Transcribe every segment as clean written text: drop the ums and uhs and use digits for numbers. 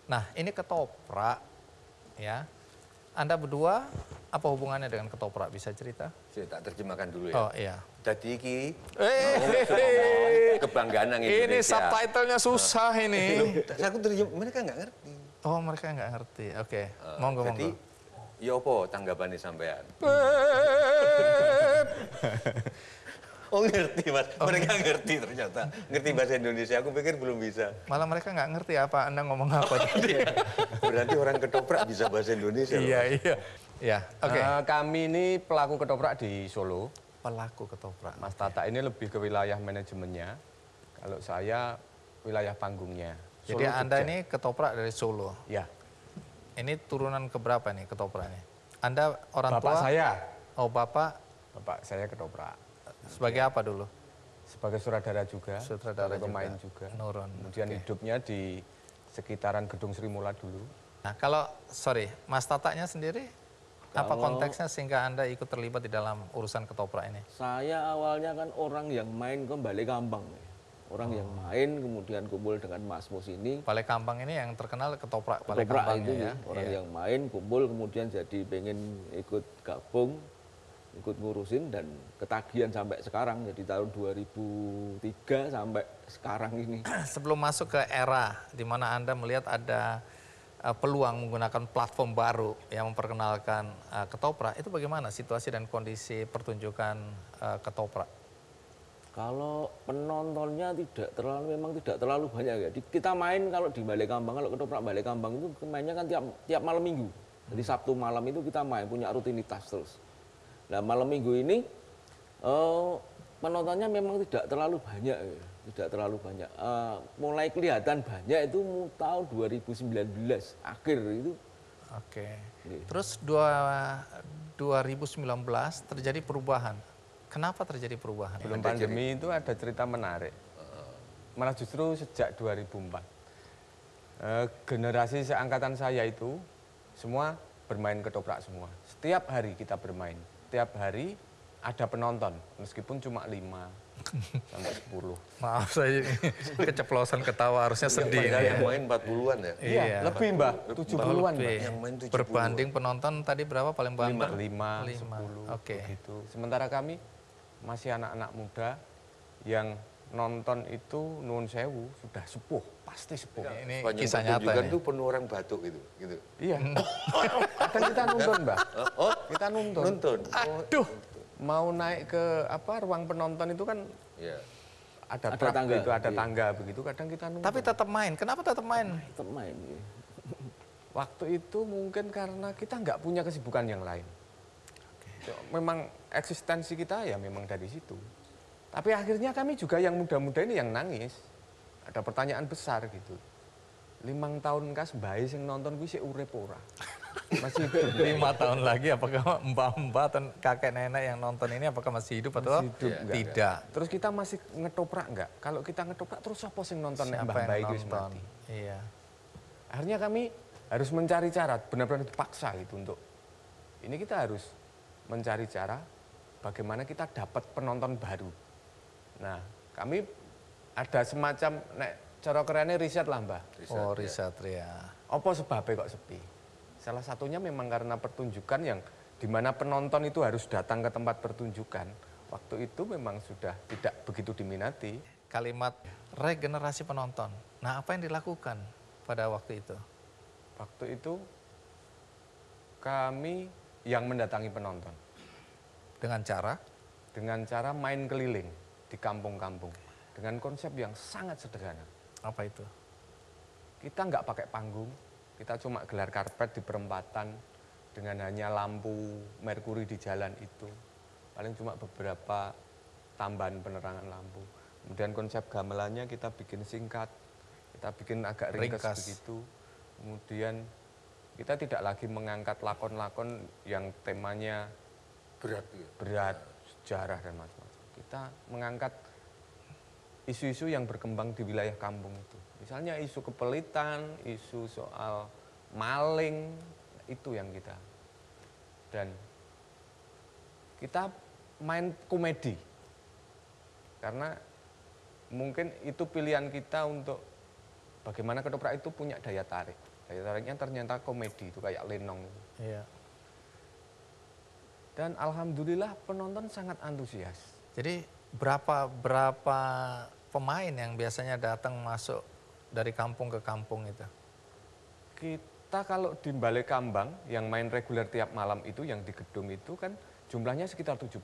Nah, ini ketoprak, ya. Anda berdua, apa hubungannya dengan ketoprak? Bisa cerita? Saya tak terjemahkan dulu ya. Oh, iya. Jadi iki Hey, kebanggaan nang Indonesia. ini subtitlenya susah ini. Aku terjemah, mereka nggak ngerti. Oh, mereka nggak ngerti. Oke, monggo, Jadi, monggo. ya apa tanggapannya sampean? Oh ngerti mas, mereka ngerti ternyata. Ngerti bahasa Indonesia, aku pikir belum bisa. Malah mereka nggak ngerti apa Anda ngomong apa tadi. Berarti orang ketoprak bisa bahasa Indonesia. Iya, iya. Ya, oke. Kami ini pelaku ketoprak di Solo. Pelaku ketoprak. Mas Tata ini lebih ke wilayah manajemennya. Kalau saya wilayah panggungnya. Jadi Solo, Anda Jogja. ini ketoprak dari Solo. Ya, Ini turunan keberapa nih ketopraknya? Anda orang bapak tua? saya. Oh, bapak Bapak saya ketoprak. sebagai apa dulu? Sebagai sutradara juga, Sutradara sebagai pemain juga. juga. Nurun. Kemudian Oke. hidupnya di sekitaran Gedung Sri Mula dulu. Nah, kalau sorry, Mas Tatanya sendiri apa Kalau- konteksnya sehingga Anda ikut terlibat di dalam urusan ketoprak ini? Saya awalnya kan orang yang main ke Balai Kambang. Orang yang main kemudian kumpul dengan Mas Mus ini. Balai Kambang ini yang terkenal ketoprak Balai Ketoprak Kambangnya itu ya. orang Iya. yang main kumpul kemudian jadi pengen ikut gabung, ikut ngurusin dan ketagihan sampai sekarang. Jadi tahun 2003 sampai sekarang ini. Sebelum masuk ke era di mana Anda melihat ada peluang menggunakan platform baru yang memperkenalkan ketoprak, itu bagaimana situasi dan kondisi pertunjukan ketoprak? Kalau penontonnya memang tidak terlalu banyak ya. Kita main kalau di Balai Kambang, kalau ketoprak Balai Kambang itu mainnya kan tiap malam minggu. Jadi Sabtu malam itu kita main, punya rutinitas terus. Nah malam minggu ini penontonnya memang tidak terlalu banyak ya. Tidak terlalu banyak. Mulai kelihatan banyak itu tahun 2019 akhir itu. Oke. Iya. Terus 2019 terjadi perubahan. Kenapa terjadi perubahan? Belum pandemi itu ada cerita menarik. Malah justru sejak 2004. Generasi seangkatan saya itu semua bermain ketoprak semua. Setiap hari kita bermain. Setiap hari ada penonton, meskipun cuma 5 sampai 10. Maaf saya ini keceplosan ketawa harusnya sedih. Padahal ini. yang main 40-an ya. Iya. Lebih Mbak, 70-an Mbak. Lebih. Yang main 70. Berbanding penonton tadi berapa paling banter? 5, 5. 10, Oke. begitu. Sementara kami masih anak-anak muda yang nonton itu nuwun sewu, sudah sepuh, pasti sepuh. Ini Sepanjang kisah nyata pertunjukan nih. tuh penuh orang batuk gitu. Iya. Kadang kita nonton, Mbak. Oh, Kita nonton. nonton. Aduh. Mau naik ke ruang penonton itu kan Ya. ada Ada truk tangga, gitu, ada iya. tangga begitu. Kadang kita nonton. Tapi tetap main. Kenapa tetap main? Tetap main. Ya. Waktu itu mungkin karena kita nggak punya kesibukan yang lain. Memang eksistensi kita ya memang dari situ. Tapi akhirnya kami juga yang muda-muda ini yang nangis. Ada pertanyaan besar gitu. 5 tahun kas bayi sing nonton gue sih urip ora. Masih hidup. 5 tahun lagi apakah mbak-mbak atau kakek nenek yang nonton ini apakah masih hidup atau Masih hidup, enggak. tidak? Terus kita masih ngetoprak enggak? Kalau kita ngetoprak terus apa sing nonton nek Siapa mbah yang bayi wis nonton? mati? Iya. Akhirnya kami harus mencari cara, benar-benar dipaksa gitu untuk ini kita harus mencari cara bagaimana kita dapat penonton baru. Nah, kami ada semacam nek cara kerennya riset lah, Mbah. Oh, riset ya. Apa sebabnya kok sepi? Salah satunya memang karena pertunjukan yang dimana penonton itu harus datang ke tempat pertunjukan. Waktu itu memang sudah tidak begitu diminati. Kalimat regenerasi penonton. Nah, apa yang dilakukan pada waktu itu? Waktu itu kami yang mendatangi penonton Dengan cara? dengan cara main keliling di kampung-kampung dengan konsep yang sangat sederhana. Apa itu? Kita nggak pakai panggung, kita cuma gelar karpet di perempatan dengan hanya lampu merkuri di jalan itu. Paling cuma beberapa tambahan penerangan lampu. Kemudian konsep gamelannya kita bikin singkat, kita bikin agak ringkas Ringkas. begitu. Kemudian kita tidak lagi mengangkat lakon-lakon yang temanya Berat ya. berat, sejarah dan macam-macam. Kita mengangkat isu-isu yang berkembang di wilayah kampung itu. Misalnya isu kepelitan, isu soal maling, itu yang kita. Dan kita main komedi. Karena mungkin itu pilihan kita untuk bagaimana ketoprak itu punya daya tarik. Daya tariknya ternyata komedi itu kayak Lenong. Iya. Dan alhamdulillah penonton sangat antusias. Jadi berapa pemain yang biasanya datang masuk dari kampung ke kampung itu? Kita kalau di Balai Kambang yang main reguler tiap malam itu yang di gedung itu kan jumlahnya sekitar 70.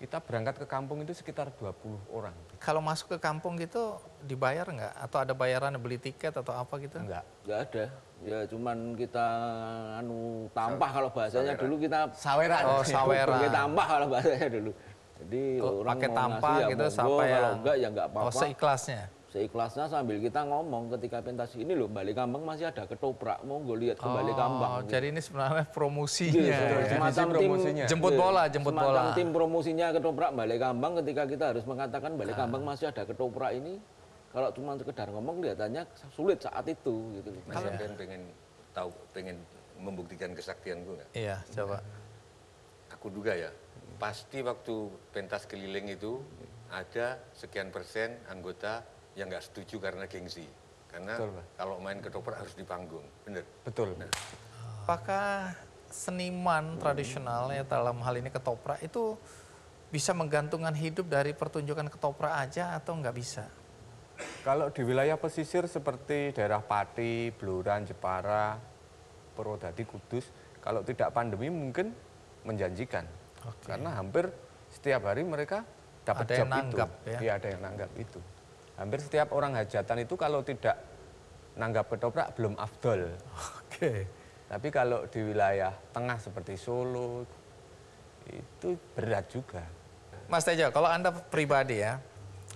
Kita berangkat ke kampung itu sekitar 20 orang. Kalau masuk ke kampung gitu dibayar nggak? Atau ada bayaran beli tiket atau apa gitu? Enggak. Nggak ada. Ya cuman kita tampah kalau bahasanya dulu kita Saweran. Oh, saweran. Kita tampah kalau bahasanya dulu. Jadi Oh, orang pakai mau tampah ngasih ya gitu monggo, siapa kalau yang enggak ya enggak Oh, apa-apa. seikhlasnya. Seikhlasnya sambil kita ngomong ketika pentas ini loh Balai Kambang masih ada ketoprak, monggo lihat ke Balai Oh, Kambang. jadi ini sebenarnya promosinya. Iya, ya. semacam tim promosinya. Jemput bola, jemput semacam bola. tim promosinya ketoprak Balai Kambang ketika kita harus mengatakan Balai Kambang masih ada ketoprak ini. Kalau cuma sekedar ngomong kelihatannya sulit saat itu gitu. Mas Arden pengen membuktikan kesaktianku nggak? Iya, coba. Aku duga ya, pasti waktu pentas keliling itu ada sekian persen anggota yang nggak setuju karena gengsi. Karena Betul, Pak. kalau main ketoprak harus di panggung, bener. Betul. Apakah seniman tradisional ya dalam hal ini ketoprak itu bisa menggantungkan hidup dari pertunjukan ketoprak aja atau nggak bisa? Kalau di wilayah pesisir seperti daerah Pati, Bloran, Jepara, Purwodadi, Kudus, kalau tidak pandemi mungkin menjanjikan. Karena hampir setiap hari mereka dapat Ada yang job nanggap, itu. ya? Iya, ada yang nanggap itu. Hampir setiap orang hajatan itu kalau tidak nanggap ketoprak belum afdol. Oke. Tapi kalau di wilayah tengah seperti Solo, itu berat juga. Mas Tejo, kalau Anda pribadi ya,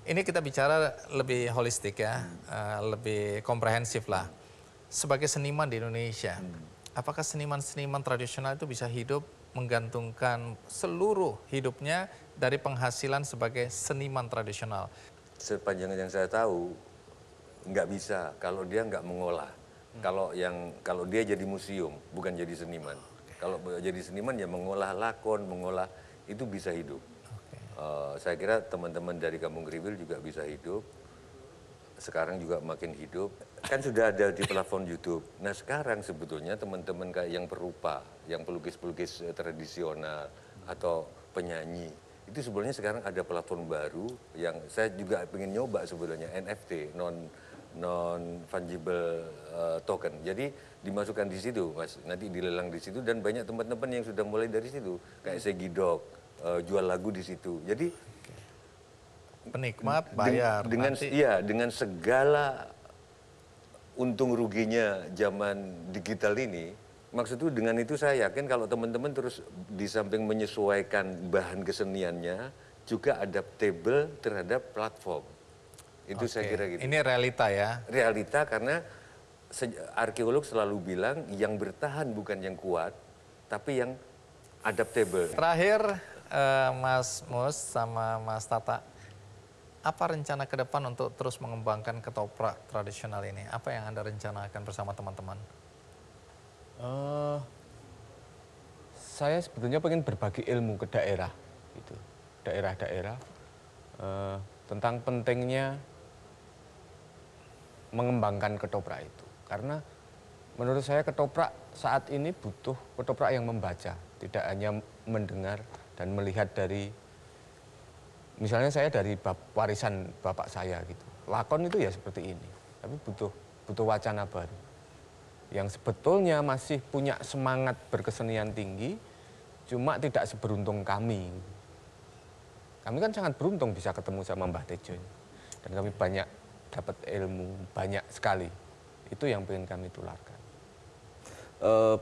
ini kita bicara lebih holistik ya, lebih komprehensif lah. Sebagai seniman di Indonesia, apakah seniman-seniman tradisional itu bisa hidup menggantungkan seluruh hidupnya dari penghasilan sebagai seniman tradisional? Sepanjang yang saya tahu, nggak bisa kalau dia nggak mengolah. Kalau dia jadi museum, bukan jadi seniman. Kalau jadi seniman ya mengolah lakon, mengolah itu bisa hidup. Saya kira teman-teman dari Kampung Kriwil juga bisa hidup. Sekarang juga makin hidup. Kan sudah ada di platform YouTube. Nah sekarang sebetulnya teman-teman kayak yang perupa, yang pelukis-pelukis tradisional atau penyanyi, itu sebenarnya sekarang ada platform baru yang saya juga ingin nyoba sebetulnya, NFT, non fungible token. Jadi dimasukkan di situ, Mas. Nanti dilelang di situ dan banyak teman-teman yang sudah mulai dari situ, kayak Segidok, jual lagu di situ. Jadi Penikmat bayar. dengan segala untung ruginya zaman digital ini, maksudku dengan itu saya yakin kalau teman-teman terus di samping menyesuaikan bahan keseniannya, juga adaptable terhadap platform. Itu saya kira gitu. Ini realita ya. Realita karena arkeolog selalu bilang yang bertahan bukan yang kuat, tapi yang adaptable. Terakhir, Mas Mus sama Mas Tata, apa rencana ke depan untuk terus mengembangkan ketoprak tradisional ini? Apa yang Anda rencanakan bersama teman-teman? Saya sebetulnya pengen berbagi ilmu ke daerah, gitu. Daerah-daerah tentang pentingnya mengembangkan ketoprak itu. Karena menurut saya ketoprak saat ini butuh ketoprak yang membaca, tidak hanya mendengar dan melihat dari, misalnya saya dari warisan bapak saya gitu. Lakon itu ya seperti ini, tapi butuh wacana baru. Yang sebetulnya masih punya semangat berkesenian tinggi, cuma tidak seberuntung kami. Kami kan sangat beruntung bisa ketemu sama Mbah Tejo. Dan kami banyak dapat ilmu, banyak sekali. Itu yang ingin kami tularkan.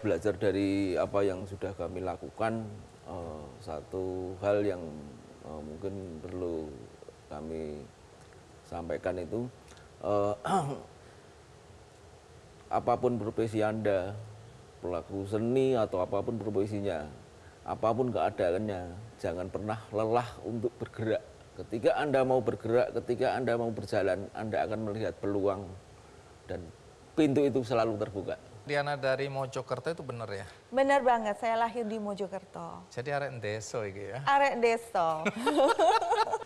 Belajar dari apa yang sudah kami lakukan, satu hal yang mungkin perlu kami sampaikan itu, apapun profesi Anda, pelaku seni atau apapun profesinya, apapun keadaannya, jangan pernah lelah untuk bergerak. Ketika Anda mau bergerak, ketika Anda mau berjalan, Anda akan melihat peluang dan pintu itu selalu terbuka. Diana dari Mojokerto itu benar ya? Benar banget, saya lahir di Mojokerto. Jadi arek deso iki ya. Arek deso.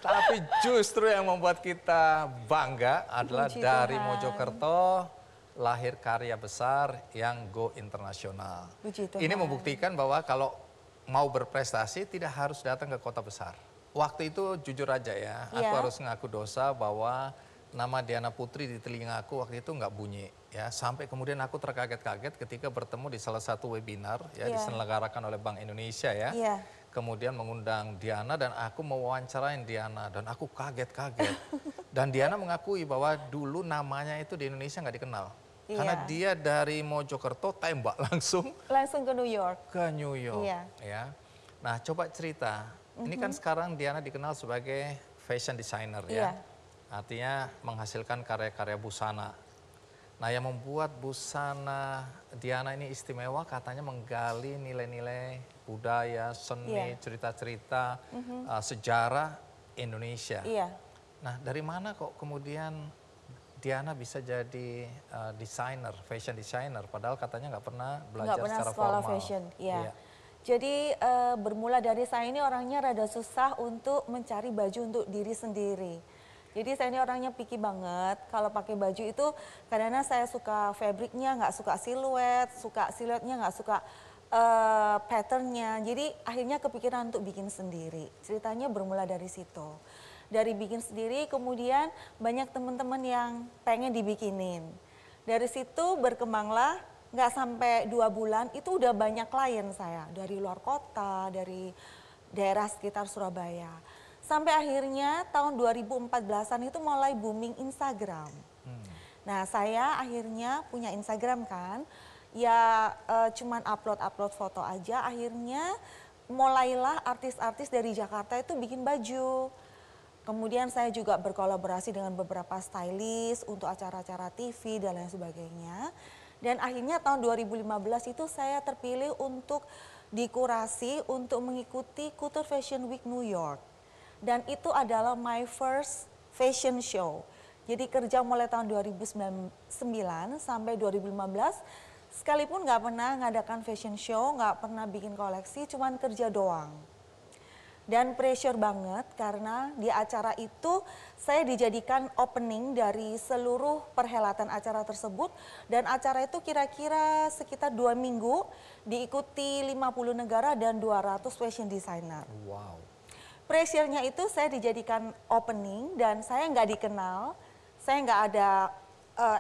Tapi justru yang membuat kita bangga adalah Puji dari Tuhan. Mojokerto lahir karya besar yang go internasional. Puji Tuhan. Ini membuktikan bahwa kalau mau berprestasi tidak harus datang ke kota besar. Waktu itu jujur aja ya, aku Iya. harus ngaku dosa bahwa nama Diana Putri di telinga aku waktu itu nggak bunyi. Ya, sampai kemudian aku terkaget-kaget ketika bertemu di salah satu webinar ya Iya. diselenggarakan oleh Bank Indonesia ya. Iya. Kemudian mengundang Diana dan aku mewawancarain Diana dan aku kaget-kaget. Dan Diana mengakui bahwa dulu namanya itu di Indonesia nggak dikenal. Iya. Karena dia dari Mojokerto tembak langsung Langsung ke New York. ke New York. Iya. Ya. Nah, coba cerita. Ini kan sekarang Diana dikenal sebagai fashion designer ya. Iya. Artinya menghasilkan karya-karya busana. Nah, yang membuat busana Diana ini istimewa katanya menggali nilai-nilai budaya, seni, Iya. cerita-cerita, sejarah Indonesia. Iya. Nah, dari mana kok kemudian Diana bisa jadi desainer, fashion designer, padahal katanya nggak pernah belajar Nggak pernah secara sekolah formal. fashion. Iya. Iya. Jadi bermula dari saya ini orangnya rada susah untuk mencari baju untuk diri sendiri. Jadi saya ini orangnya picky banget. Kalau pakai baju itu kadang-kadang saya suka fabriknya, nggak suka siluetnya, nggak suka patternnya. Jadi akhirnya kepikiran untuk bikin sendiri. Ceritanya bermula dari situ. Dari bikin sendiri kemudian banyak teman-teman yang pengen dibikinin. Dari situ berkembanglah, nggak sampai 2 bulan itu udah banyak klien saya. Dari luar kota, dari daerah sekitar Surabaya. Sampai akhirnya tahun 2014-an itu mulai booming Instagram. Nah, saya akhirnya punya Instagram kan, ya cuman upload foto aja. Akhirnya mulailah artis-artis dari Jakarta itu bikin baju. Kemudian saya juga berkolaborasi dengan beberapa stylist untuk acara-acara TV dan lain sebagainya. Dan akhirnya tahun 2015 itu saya terpilih untuk dikurasi untuk mengikuti Couture Fashion Week New York. Dan itu adalah my first fashion show. Jadi kerja mulai tahun 2009 sampai 2015, sekalipun nggak pernah ngadakan fashion show, nggak pernah bikin koleksi, cuman kerja doang. Dan pressure banget karena di acara itu saya dijadikan opening dari seluruh perhelatan acara tersebut. Dan acara itu kira-kira sekitar 2 minggu diikuti 50 negara dan 200 fashion designer. Wow. Pressure-nya itu saya dijadikan opening dan saya nggak dikenal, saya nggak ada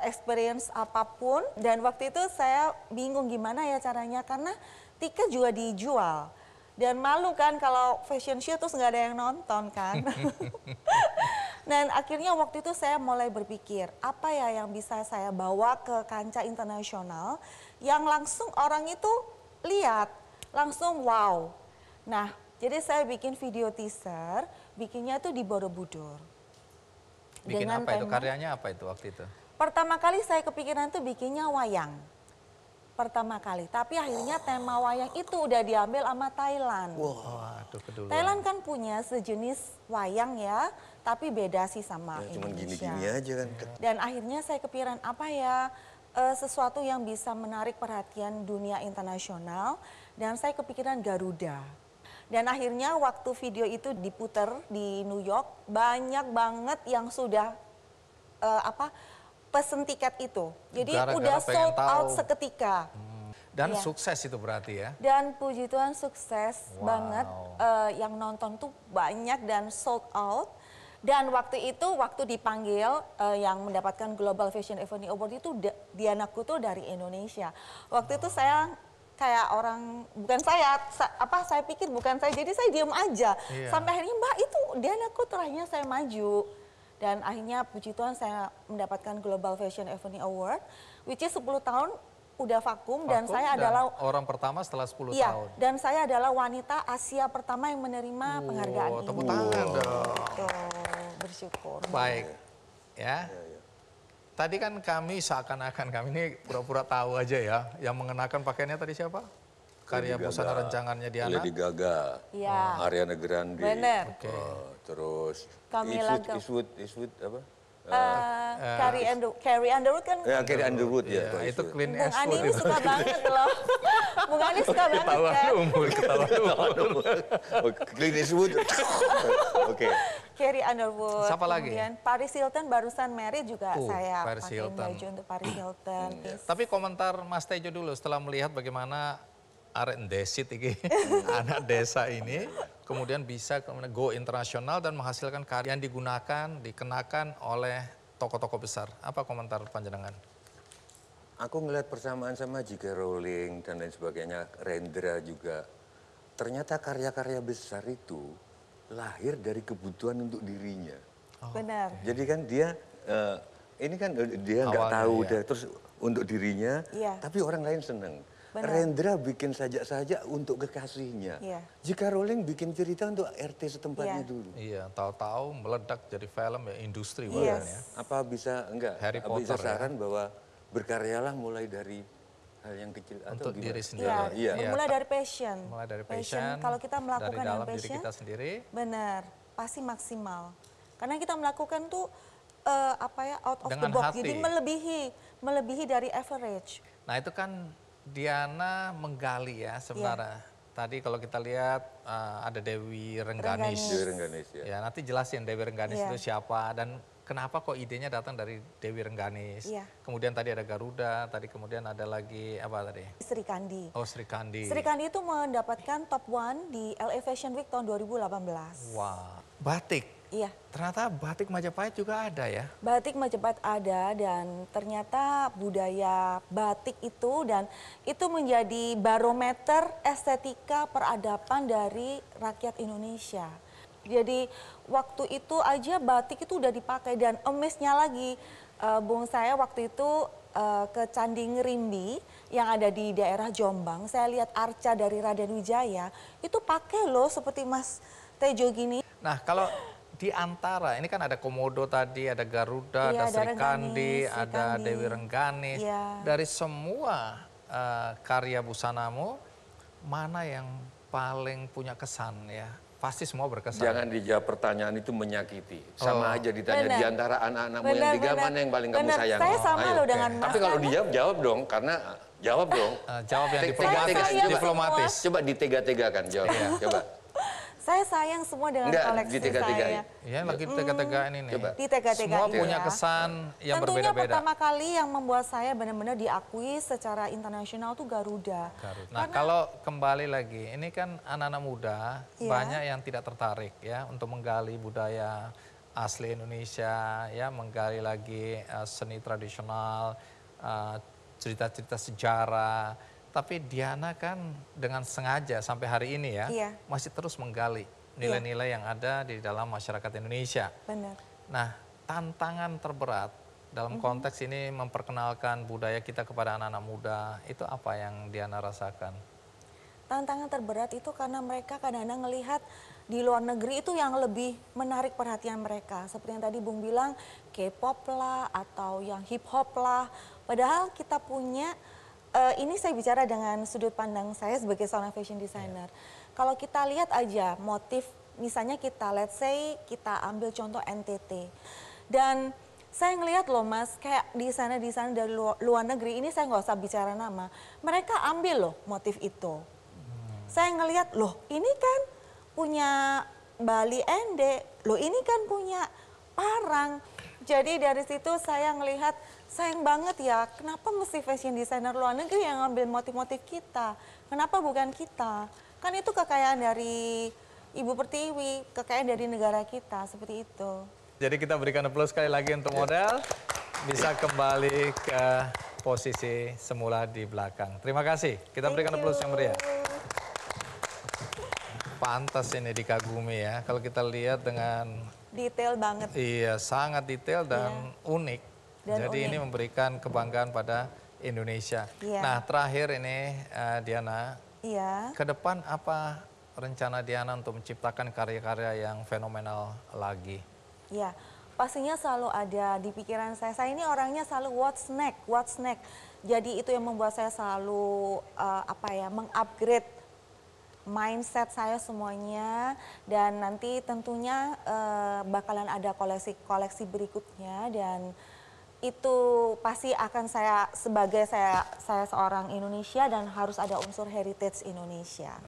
experience apapun. Dan waktu itu saya bingung gimana ya caranya karena tiket juga dijual. Dan malu kan kalau fashion show terus nggak ada yang nonton kan. Dan akhirnya waktu itu saya mulai berpikir, apa ya yang bisa saya bawa ke kancah internasional yang langsung orang itu lihat, langsung wow. Nah, jadi saya bikin video teaser, bikinnya tuh di Borobudur. Bikin Dengan apa itu? tema- Karyanya apa itu waktu itu? Pertama kali saya kepikiran tuh bikinnya wayang. Pertama kali, tapi akhirnya tema wayang itu udah diambil sama Thailand. Waduh, keduluan. Thailand kan punya sejenis wayang ya, tapi beda sih sama Ya, cuman Indonesia. gini-gini aja kan. Dan akhirnya saya kepikiran apa ya sesuatu yang bisa menarik perhatian dunia internasional. Dan saya kepikiran Garuda. Dan akhirnya waktu video itu diputer di New York, banyak banget yang sudah pesen tiket itu. Jadi Gara-gara udah pengen sold tahu. out seketika. Dan Iya. sukses itu berarti ya? Dan puji Tuhan sukses Wow. banget, yang nonton tuh banyak dan sold out. Dan waktu itu, waktu dipanggil yang mendapatkan Global Fashion Evening Award itu Diana Kuto dari Indonesia. Waktu itu saya kayak orang, bukan saya pikir bukan saya, jadi saya diam aja. Iya. Sampai akhirnya Mbak itu Diana Kuto, akhirnya saya maju. Dan akhirnya puji Tuhan saya mendapatkan Global Fashion Evening Award, which is 10 tahun udah vakum dan saya adalah orang pertama setelah 10 iya, tahun. dan saya adalah wanita Asia pertama yang menerima penghargaan ini. Tepuk tangan dong. Tuh, bersyukur. Baik, ya. Tadi kan kami seakan-akan kami ini pura-pura tahu aja ya. Yang mengenakan pakaiannya tadi siapa? Karya Lady busana Gaga. rancangannya Diana. Lady Gaga, Iya. Ariana Grande, Bener. Oke. terus Camila Eastwood apa? Carrie Underwood kan, Ya, Carrie Underwood ya. Ya, Pak itu Eastwood. Clint Bung Ani Eastwood. ini suka banget loh. Bung Ani suka banget Ketahuan kan. umur, ketahuan umur. Oh, Clint Eastwood. Oke. Carrie Underwood. Siapa lagi? Kemudian Paris Hilton barusan married juga saya Paris pakai Hilton. baju untuk Paris Hilton. Tapi komentar Mas Tejo dulu setelah melihat bagaimana arek desit iki anak desa ini kemudian bisa go internasional dan menghasilkan karya yang dikenakan oleh tokoh-tokoh besar. Apa komentar panjenengan? Aku ngeliat persamaan sama J.K. Rowling dan lain sebagainya, Rendra juga. Ternyata karya-karya besar itu lahir dari kebutuhan untuk dirinya. Benar. Jadi kan dia, ini kan dia nggak Awalnya, tahu iya. deh, terus untuk dirinya, Iya. tapi orang lain seneng. Benar. Rendra bikin sajak-sajak untuk kekasihnya. Iya. J.K. Rowling bikin cerita untuk RT setempatnya Iya. dulu. Iya, tahu-tahu meledak jadi film ya industri Yes. bahkan ya. Apa bisa enggak? Harry Apa Potter, bisa ya. saran bahwa berkaryalah mulai dari hal yang kecil atau Untuk gimana? diri sendiri. Iya, Iya. bermulai dari passion. Mulai dari passion, Kalau kita melakukan dari dengan dalam diri passion, kita sendiri. benar, pasti maksimal. Karena kita melakukan tuh out of the Dengan box, hati. jadi melebihi dari average. Nah itu kan Diana menggali ya sebenarnya. Tadi kalau kita lihat ada Dewi Rengganis. Dewi Rengganis, ya. Ya nanti jelasin Dewi Rengganis Iya. itu siapa dan kenapa kok idenya datang dari Dewi Rengganis. Iya. Kemudian tadi ada Garuda, tadi kemudian ada lagi apa tadi? Sri Kandi. Oh Sri Kandi. Sri Kandi itu mendapatkan top 1 di LA Fashion Week tahun 2018. Wah, batik. Iya, Ternyata batik Majapahit juga ada ya. batik Majapahit ada dan ternyata budaya batik itu dan itu menjadi barometer estetika peradaban dari rakyat Indonesia. Jadi waktu itu aja batik itu udah dipakai dan emisnya lagi, Bung saya waktu itu ke Candi Ngerimbi yang ada di daerah Jombang. Saya lihat arca dari Raden Wijaya itu pakai loh seperti Mas Tejo gini. Nah kalau di antara ini kan ada Komodo tadi, ada Garuda, Iya, ada ada Sri Kandi, Rengganis, Sri ada Kandi. Dewi Rengganis. Iya. Dari semua karya busanamu, mana yang paling punya kesan ya? Pasti semua berkesan. Jangan dijawab pertanyaan itu menyakiti. Sama aja ditanya Benar. di antara anak-anakmu yang Benar, tiga benar. mana yang paling kamu Benar. sayang? Saya sama Ayo. loh dengan Mas Tapi kalau Tanya. dijawab, jawab dong. Karena jawab dong. Jawab yang Tega-tega. sayang diplomatis. Coba ditega-tegakan jawab. Coba. Saya sayang semua dengan Enggak, koleksi ditega-tegain. saya. Ya lagi tega-tegaan ini. Coba. Ditega-tegain, Semua punya ya. kesan yang Tentunya berbeda-beda. pertama kali yang membuat saya benar-benar diakui secara internasional tuh Garuda. Nah kalau kembali lagi, ini kan anak-anak muda Iya. banyak yang tidak tertarik ya untuk menggali budaya asli Indonesia, ya menggali lagi seni tradisional, cerita-cerita sejarah. Tapi Diana kan dengan sengaja sampai hari ini ya Iya. masih terus menggali nilai-nilai yang ada di dalam masyarakat Indonesia. Benar. Nah, tantangan terberat dalam konteks ini memperkenalkan budaya kita kepada anak-anak muda, itu apa yang Diana rasakan? Tantangan terberat itu karena mereka kadang-kadang ngelihat di luar negeri itu yang lebih menarik perhatian mereka. Seperti yang tadi Bung bilang, K-pop lah atau yang hip hop lah. Padahal kita punya, ini saya bicara dengan sudut pandang saya sebagai seorang fashion designer. Kalau kita lihat aja motif, misalnya kita let's say kita ambil contoh NTT. Dan saya ngelihat loh Mas, kayak desainer-desainer dari luar negeri, ini saya nggak usah bicara nama, mereka ambil loh motif itu. Saya ngelihat loh ini kan punya Bali Ende, loh ini kan punya Parang. Jadi dari situ saya ngelihat sayang banget ya, kenapa mesti fashion designer luar negeri yang ngambil motif-motif kita? Kenapa bukan kita? Kan itu kekayaan dari Ibu Pertiwi, kekayaan dari negara kita, seperti itu. Jadi kita berikan aplaus sekali lagi untuk model, bisa kembali ke posisi semula di belakang. Terima kasih, kita berikan aplaus yang meriah. Pantas ini dikagumi ya, kalau kita lihat dengan Detail banget. iya sangat detail dan unik. Dan Jadi unik. ini memberikan kebanggaan pada Indonesia. Iya. Nah terakhir ini Diana, Iya. ke depan apa rencana Diana untuk menciptakan karya-karya yang fenomenal lagi? Ya, pastinya selalu ada di pikiran saya. Saya ini orangnya selalu what's next. Jadi itu yang membuat saya selalu mengupgrade mindset saya semuanya. Dan nanti tentunya bakalan ada koleksi berikutnya dan itu pasti akan saya sebagai saya seorang Indonesia dan harus ada unsur heritage Indonesia.